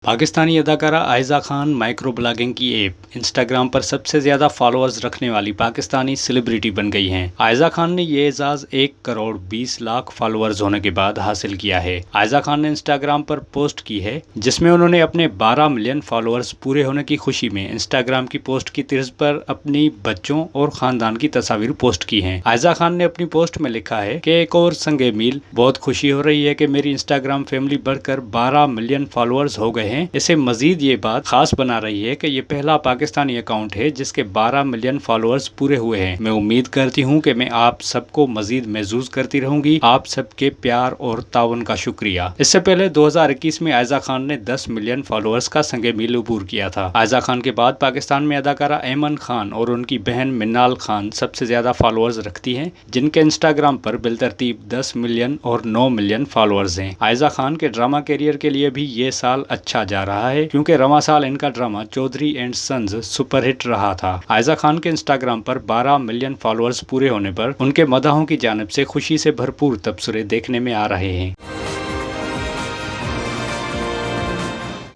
पाकिस्तानी अदाकारा Aiza Khan micro blogging की app Instagram पर सबसे ज़्यादा फॉलोअर्स रखने वाली पाकिस्तानी सेलिब्रिटी बन गई हैं। आयज़ा खान ने ये एजाज़ 1 करोड़ 20 लाख फॉलोअर्स होने के बाद हासिल किया है। आयज़ा खान ने इंस्टाग्राम पर पोस्ट की है जिसमें उन्होंने अपने 12 मिलियन फॉलोअर्स पूरे होने की खुशी में इंस्टाग्राम की पोस्ट की तर्ज पर अपनी बच्चों और ख़ानदान की तस्वीर पोस्ट की हैं। आयज़ा खान ने अपनी पोस्ट में लिखा है कि एक और संगे मील, बहुत खुशी हो रही है कि मेरी इंस्टाग्राम फैमिली बढ़कर 12 मिलियन फॉलोअर्स हो गए हैं। इसे मजीद ये बात खास बना रही है कि ये पहला पाकिस्तानी अकाउंट है जिसके 12 मिलियन फॉलोअर्स पूरे हुए हैं। मैं उम्मीद करती हूँ कि मैं आप सबको मजीद महसूस करती रहूंगी। आप सबके प्यार और ताउन का शुक्रिया। इससे पहले 2021 में आयज़ा खान ने 10 मिलियन फॉलोअर्स का संगे मील अबूर किया था। आयज़ा खान के बाद पाकिस्तान में अदाकारा ऐमन खान और उनकी बहन मिन्नाल खान सबसे ज्यादा फॉलोअर्स रखती हैं, जिनके इंस्टाग्राम पर बिलतरतीब 10 मिलियन और 9 मिलियन फॉलोअर्स हैं। आयज़ा खान के ड्रामा कैरियर के लिए भी ये साल अच्छा जा रहा है क्योंकि रवां साल इनका drama Chaudhry and Sons superhit रहा था। आयज़ा खान के इंस्टाग्राम पर 12 मिलियन फॉलोअर्स पूरे होने पर उनके मदाहों की जानिब से खुशी से भरपूर तबसरे देखने में आ रहे हैं।